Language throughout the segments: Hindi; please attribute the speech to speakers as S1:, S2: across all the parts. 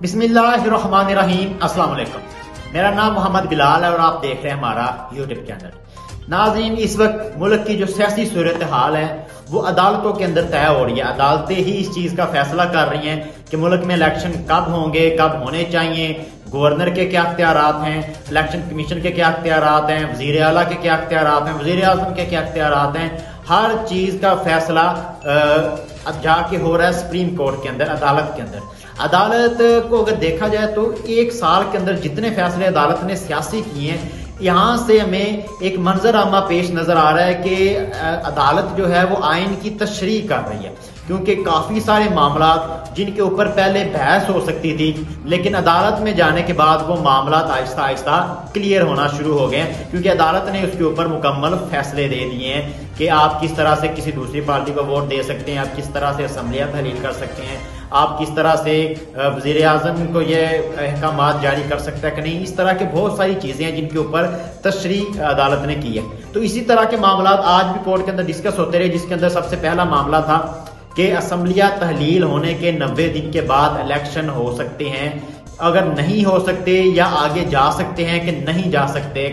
S1: बिस्मिल्लाहिर्रहमानिर्रहीम, अस्सलाम वालेकुम। मेरा नाम मोहम्मद बिलाल है और आप देख रहे हैं हमारा यूट्यूब चैनल। नाज़रीन, इस वक्त मुल्क की जो सियासी सूरत हाल है वो अदालतों के अंदर तय हो रही है। अदालतें ही इस चीज़ का फैसला कर रही हैं कि मुल्क में इलेक्शन कब होंगे, कब होने चाहिए, गवर्नर के क्या अख्तियारात हैं, इलेक्शन कमीशन के क्या अख्तियारात हैं, वज़ीर आला के क्या अख्तियारात हैं, वज़ीर आज़म के क्या अख्तियारात हैं। हर चीज़ का फैसला अब जाके हो रहा है सुप्रीम कोर्ट के अंदर, अदालत के अंदर। अदालत को अगर देखा जाए तो एक साल के अंदर जितने फैसले अदालत ने सियासी किए हैं, यहाँ से हमें एक मंजर आमा पेश नजर आ रहा है कि अदालत जो है वो आइन की तशरीह कर रही है, क्योंकि काफ़ी सारे मामला जिनके ऊपर पहले बहस हो सकती थी, लेकिन अदालत में जाने के बाद वो मामला आहिस्ता आहिस्ता क्लियर होना शुरू हो गए, क्योंकि अदालत ने उसके ऊपर मुकम्मल फैसले दे दिए हैं कि आप किस तरह से किसी दूसरी पार्टी को वोट दे सकते हैं, आप किस तरह से असम्बलियाँ तहलील कर सकते हैं, आप किस तरह से वज़ीर आज़म को ये अहकामात जारी कर सकते हैं कि नहीं। इस तरह के बहुत सारी चीज़ें हैं जिनके ऊपर तशरीह अदालत ने की है। तो इसी तरह के मामला आज भी कोर्ट के अंदर डिस्कस होते रहे, जिसके अंदर सबसे पहला मामला था कि असम्बलियाँ तहलील होने के 90 दिन के बाद इलेक्शन हो सकते हैं, अगर नहीं हो सकते या आगे जा सकते हैं कि नहीं जा सकते,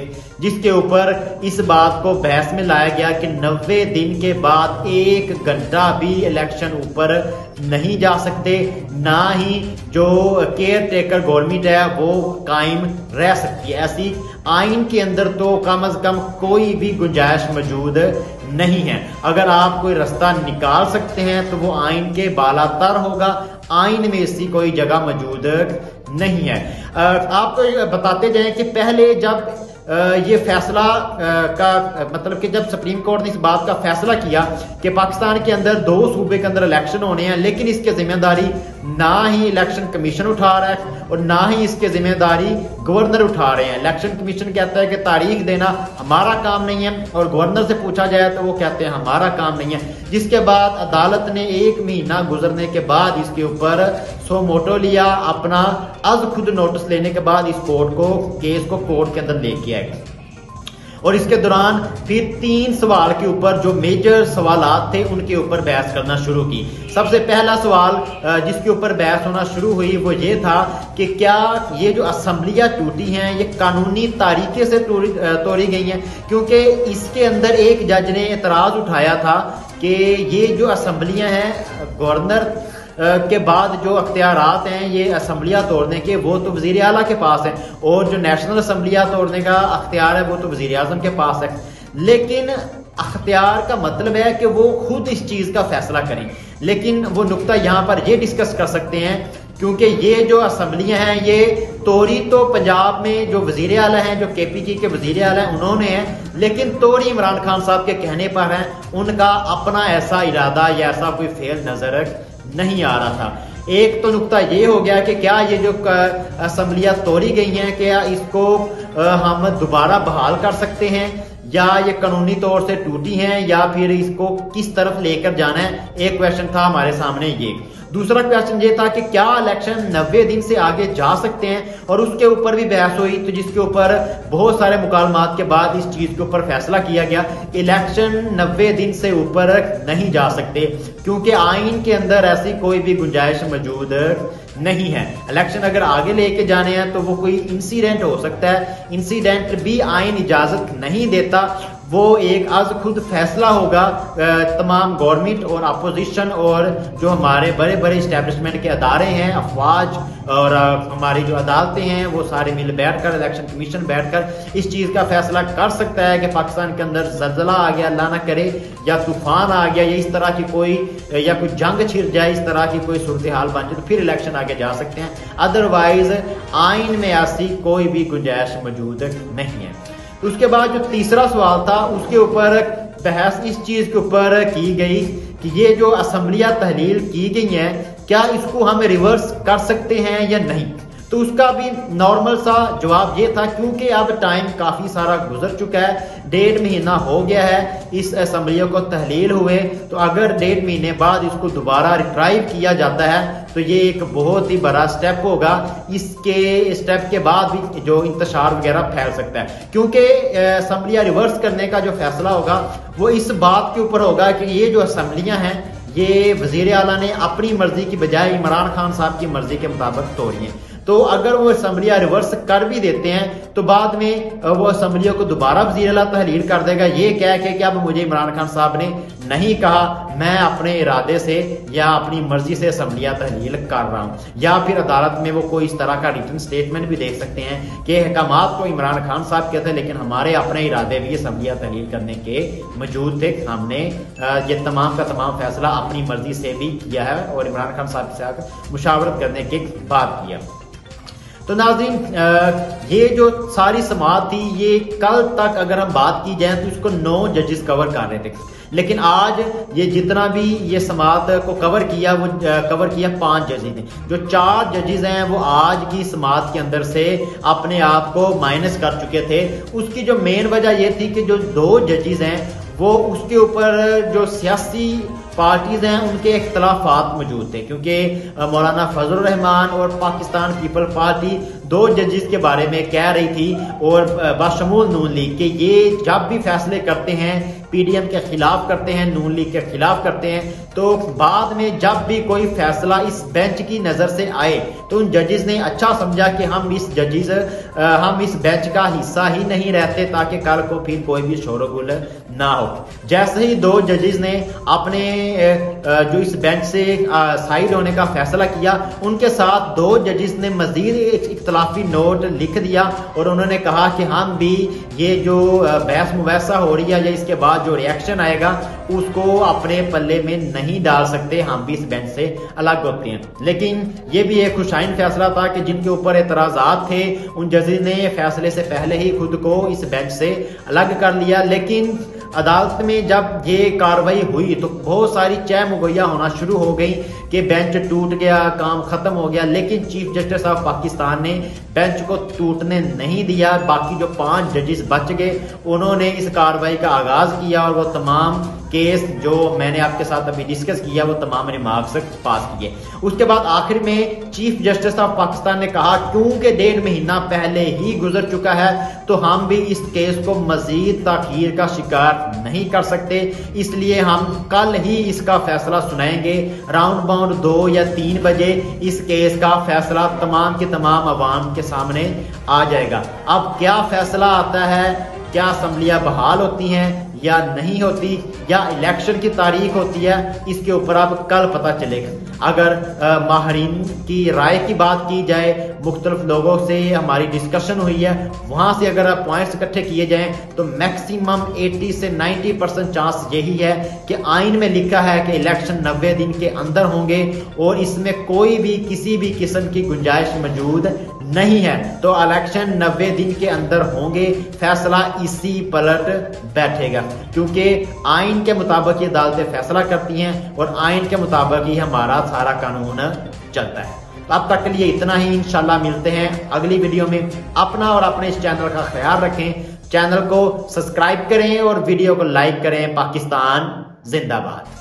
S1: जिसके ऊपर इस बात को बहस में लाया गया कि 90 दिन के बाद 1 घंटा भी इलेक्शन ऊपर नहीं जा सकते, ना ही जो केयर टेकर गवर्नमेंट है वो कायम रह सकती है। ऐसी आइन के अंदर तो कम अज कम कोई भी गुंजाइश मौजूद नहीं है। अगर आप कोई रास्ता निकाल सकते हैं तो वो आइन के बालातर होगा, आइन में इसकी कोई जगह मौजूद नहीं है। आपको बताते जाएं कि पहले जब ये फैसला का मतलब कि जब सुप्रीम कोर्ट ने इस बात का फैसला किया कि पाकिस्तान के अंदर 2 सूबे के अंदर इलेक्शन होने हैं, लेकिन इसकी जिम्मेदारी ना ही इलेक्शन कमीशन उठा रहा है और ना ही इसकी जिम्मेदारी गवर्नर उठा रहे हैं। इलेक्शन कमीशन कहता है कि तारीख देना हमारा काम नहीं है, और गवर्नर से पूछा जाए तो वो कहते हैं हमारा काम नहीं है। जिसके बाद अदालत ने 1 महीना गुजरने के बाद इसके ऊपर सो मोटो लिया, अपना आज खुद नोटिस लेने के बाद इस केस को कोर्ट के अंदर लेके आए, और इसके दौरान फिर 3 सवाल के ऊपर जो मेजर सवालात थे उनके ऊपर बहस करना शुरू की। सबसे पहला सवाल जिसके ऊपर बहस होना शुरू हुई वो ये था कि क्या ये जो असम्बलियाँ टूटी हैं ये कानूनी तरीके से तोड़ी गई हैं, क्योंकि इसके अंदर एक जज ने एतराज़ उठाया था कि ये जो असम्बलियाँ हैं गवर्नर के बाद जो अख्तियारात हैं ये असम्बलियाँ तोड़ने के वो तो वज़ीर आला के पास है, और जो नेशनल असम्बलियाँ तोड़ने का अख्तियार है वो तो वज़ीर आज़म के पास है। लेकिन अख्तियार का मतलब है कि वो खुद इस चीज़ का फैसला करें, लेकिन वो नुक्ता यहाँ पर ये डिस्कस कर सकते हैं, क्योंकि ये जो असम्बलियाँ हैं ये तोड़ी तो पंजाब में जो वज़ीर आला हैं, जो KPK के वज़ीर आला हैं उन्होंने हैं, लेकिन तोड़ी इमरान खान साहब के कहने पर हैं, उनका अपना ऐसा इरादा या ऐसा कोई फेल नजर नहीं आ रहा था। एक तो नुक्ता ये हो गया कि क्या ये जो असम्बलियाँ तोड़ी गई हैं क्या इसको हम दोबारा बहाल कर सकते हैं, या ये कानूनी तौर से टूटी हैं, या फिर इसको किस तरफ लेकर जाना है। एक क्वेश्चन था हमारे सामने ये। दूसरा क्वेश्चन ये था कि क्या इलेक्शन 90 दिन से आगे जा सकते हैं, और उसके ऊपर भी बहस हुई, तो जिसके ऊपर बहुत सारे मुकालमात के बाद इस चीज के ऊपर फैसला किया गया इलेक्शन 90 दिन से ऊपर नहीं जा सकते, क्योंकि आइन के अंदर ऐसी कोई भी गुंजाइश मौजूद नहीं है। इलेक्शन अगर आगे लेके जाने हैं तो वो कोई इंसिडेंट हो सकता है, इंसिडेंट भी आइन इजाजत नहीं देता, वो एक आज खुद फैसला होगा। तमाम गवर्नमेंट और अपोजिशन और जो हमारे बड़े बड़े इस्टेब्लिशमेंट के अदारे हैं, अफवाज और हमारी जो अदालतें हैं वो सारे मिल बैठकर, इलेक्शन कमीशन बैठकर इस चीज़ का फैसला कर सकता है कि पाकिस्तान के अंदर ज़लज़ला आ गया, अल्लाह ना करे, या तूफान आ गया, या इस तरह की कोई या कोई जंग छिड़ जाए, इस तरह की कोई सूरत हाल बन जाए तो फिर इलेक्शन आगे जा सकते हैं। अदरवाइज आइन में ऐसी कोई भी गुंजाइश मौजूद नहीं है। उसके बाद जो तीसरा सवाल था उसके ऊपर बहस इस चीज के ऊपर की गई कि ये जो असम्बलियाँ तहलील की गई हैं क्या इसको हम रिवर्स कर सकते हैं या नहीं। तो उसका भी नॉर्मल सा जवाब ये था, क्योंकि अब टाइम काफ़ी सारा गुजर चुका है, 1.5 महीना हो गया है इस असम्बलियों को तहलील हुए, तो अगर 1.5 महीने बाद इसको दोबारा रिट्राइव किया जाता है तो ये एक बहुत ही बड़ा स्टेप होगा। इसके स्टेप के बाद भी जो इंतशार वगैरह फैल सकता है, क्योंकि असम्बलियाँ रिवर्स करने का जो फैसला होगा वो इस बात के ऊपर होगा कि ये जो असम्बलियाँ हैं ये वजीर आला ने अपनी मर्जी की बजाय इमरान खान साहब की मर्जी के मुताबिक तोड़ी हैं। तो अगर वो असम्बलियाँ रिवर्स कर भी देते हैं तो बाद में वो असम्बलियों को दोबारा वजीर आला तहलील कर देगा, ये कह के कि अब मुझे इमरान खान साहब ने नहीं कहा, मैं अपने इरादे से या अपनी मर्जी से असम्बलियाँ तहलील कर रहा हूँ। या फिर अदालत में वो कोई इस तरह का रिटन स्टेटमेंट भी दे सकते हैं कि अहकामात तो इमरान खान साहब के थे लेकिन हमारे अपने इरादे भी असम्बलियाँ तहलील करने के मौजूद थे, हमने ये तमाम का तमाम फैसला अपनी मर्जी से भी किया है और इमरान खान साहब के साथ मुशावरत करने के बाद किया। तो नाज़रीन, ये जो सारी समाअत थी ये कल तक अगर हम बात की जाए तो इसको 9 जजेस कवर कर रहे थे, लेकिन आज ये जितना भी ये समाअत को कवर किया वो कवर किया 5 जजेस ने। जो 4 जजेस हैं वो आज की समाअत के अंदर से अपने आप को माइनस कर चुके थे। उसकी जो मेन वजह ये थी कि जो 2 जजेस हैं वो उसके ऊपर जो सियासी पार्टीज हैं उनके इख्तलाफात मौजूद थे, क्योंकि मौलाना फजल रहमान और पाकिस्तान पीपल पार्टी 2 जजेस के बारे में कह रही थी और बाशमूल नून लीग के ये जब भी फैसले करते हैं पीडीएम के खिलाफ करते हैं, नून लीग के खिलाफ करते हैं, तो बाद में जब भी कोई फैसला इस बेंच की नज़र से आए तो उन जजेस ने अच्छा समझा कि हम इस बेंच का हिस्सा ही नहीं रहते ताकि कल को फिर कोई भी शोरगुल ना हो। जैसे ही 2 जजेस ने अपने जो इस बेंच से साइड होने का फैसला किया, उनके साथ 2 जजेस ने मजीद इख्तलाफी नोट लिख दिया और उन्होंने कहा कि हम भी ये जो बहस मुबैसा हो रही है या इसके बाद जो रिएक्शन आएगा उसको अपने पल्ले में नहीं डाल सकते, हम भी इस बेंच से अलग होते हैं। लेकिन ये भी एक खुशाइन फैसला था कि जिनके ऊपर एतराजात थे उन जजेस ने फैसले से पहले ही खुद को इस बेंच से अलग कर लिया। लेकिन अदालत में जब ये कार्रवाई हुई तो बहुत सारी चह मुगैया होना शुरू हो गई कि बेंच टूट गया, काम खत्म हो गया, लेकिन चीफ जस्टिस ऑफ पाकिस्तान ने बेंच को टूटने नहीं दिया। बाकी जो 5 जजेस बच गए उन्होंने इस कार्रवाई का आगाज किया और वो तमाम केस जो मैंने आपके साथ अभी डिस्कस किया वो तमाम रिमार्क्स पास किए। उसके बाद आखिर में चीफ जस्टिस ऑफ पाकिस्तान ने कहा क्योंकि 1.5 महीना पहले ही गुजर चुका है तो हम भी इस केस को मजीद ताखीर का शिकार नहीं कर सकते, इसलिए हम कल ही इसका फैसला सुनाएंगे। राउंड बाउंड 2 या 3 बजे इस केस का फैसला तमाम के तमाम अवाम के सामने आ जाएगा। अब क्या फैसला आता है, क्या असम्बलियाँ बहाल होती हैं या नहीं होती, या इलेक्शन की तारीख होती है, इसके ऊपर अब कल पता चलेगा। अगर माहरीन की राय की बात की जाए, मुख्तलिफ लोगों से हमारी डिस्कशन हुई है, वहां से अगर पॉइंट्स इकट्ठे किए जाएं तो मैक्सिमम 80 से 90% चांस यही है कि आइन में लिखा है कि इलेक्शन 90 दिन के अंदर होंगे और इसमें कोई भी किसी भी किस्म की गुंजाइश मौजूद नहीं है। तो इलेक्शन 90 दिन के अंदर होंगे, फैसला इसी पलट बैठेगा, क्योंकि आइन के मुताबिक ये अदालतें फैसला करती हैं और आइन के मुताबिक ही हमारा सारा कानून चलता है। तो अब तक के लिए इतना ही, इंशाल्लाह मिलते हैं अगली वीडियो में। अपना और अपने इस चैनल का ख्याल रखें, चैनल को सब्सक्राइब करें और वीडियो को लाइक करें। पाकिस्तान जिंदाबाद।